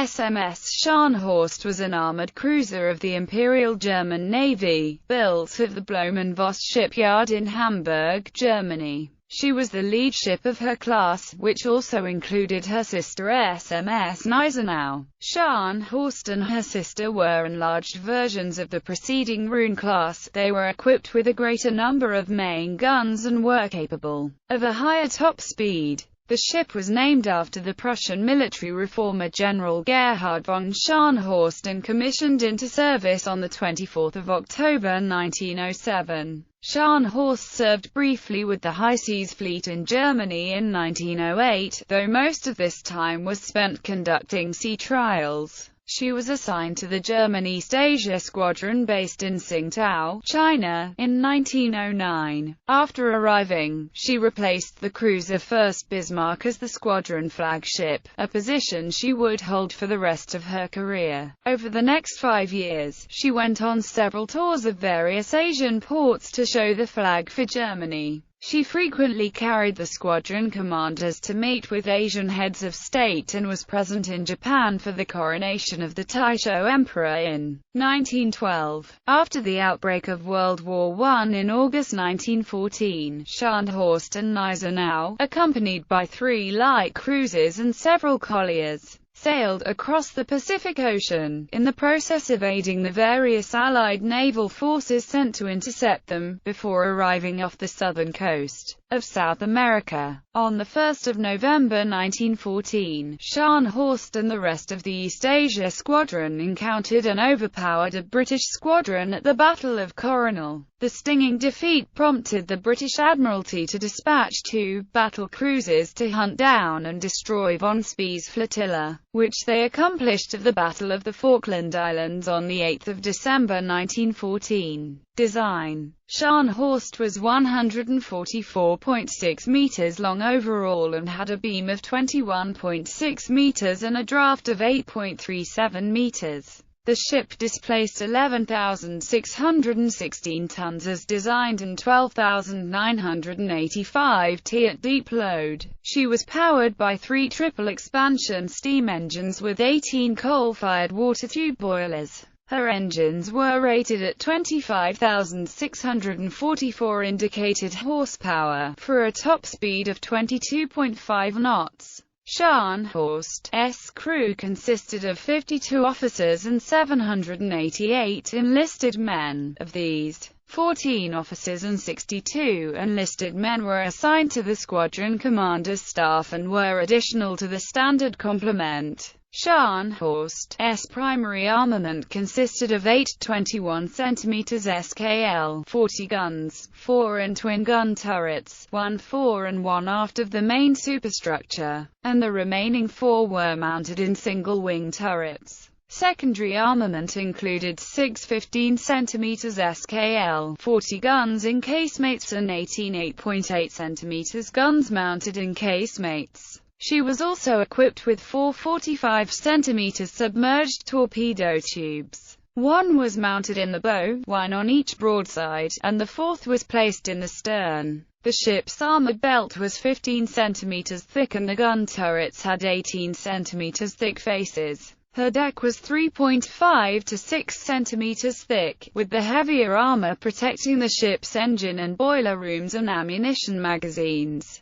SMS Scharnhorst was an armoured cruiser of the Imperial German Navy, built at the Blumenvoss shipyard in Hamburg, Germany. She was the lead ship of her class, which also included her sister SMS Gneisenau. Scharnhorst and her sister were enlarged versions of the preceding Rune class. They were equipped with a greater number of main guns and were capable of a higher top speed. The ship was named after the Prussian military reformer General Gerhard von Scharnhorst and commissioned into service on 24 October 1907. Scharnhorst served briefly with the High Seas Fleet in Germany in 1908, though most of this time was spent conducting sea trials. She was assigned to the German East Asia Squadron based in Tsingtao, China, in 1909. After arriving, she replaced the cruiser Fürst Bismarck as the squadron flagship, a position she would hold for the rest of her career. Over the next 5 years, she went on several tours of various Asian ports to show the flag for Germany. She frequently carried the squadron commanders to meet with Asian heads of state and was present in Japan for the coronation of the Taisho Emperor in 1912. After the outbreak of World War I in August 1914, Scharnhorst and Gneisenau, accompanied by 3 light cruisers and several colliers, sailed across the Pacific Ocean, in the process of aiding the various Allied naval forces sent to intercept them, before arriving off the southern coast of South America. On 1 November 1914, Scharnhorst and the rest of the East Asia Squadron encountered and overpowered a British squadron at the Battle of Coronel. The stinging defeat prompted the British Admiralty to dispatch 2 battle cruisers to hunt down and destroy von Spee's flotilla, which they accomplished at the Battle of the Falkland Islands on 8 December 1914. Design: Scharnhorst was 144.6 meters long overall and had a beam of 21.6 meters and a draft of 8.37 meters. The ship displaced 11,616 tons as designed and 12,985 t at deep load. She was powered by 3 triple expansion steam engines with 18 coal-fired water tube boilers. Her engines were rated at 25,644 indicated horsepower, for a top speed of 22.5 knots. Scharnhorst's crew consisted of 52 officers and 788 enlisted men. Of these, 14 officers and 62 enlisted men were assigned to the squadron commander's staff and were additional to the standard complement. Scharnhorst's primary armament consisted of 8 21 cm SKL 40 guns, 4 in twin-gun turrets, 1 fore and 1 aft of the main superstructure, and the remaining 4 were mounted in single-wing turrets. Secondary armament included 6 15 cm SKL 40 guns in casemates and 18 8.8 cm guns mounted in casemates. She was also equipped with 4 45 cm submerged torpedo tubes. 1 was mounted in the bow, 1 on each broadside, and the 4th was placed in the stern. The ship's armor belt was 15 cm thick and the gun turrets had 18 cm thick faces. Her deck was 3.5 to 6 cm thick, with the heavier armor protecting the ship's engine and boiler rooms and ammunition magazines.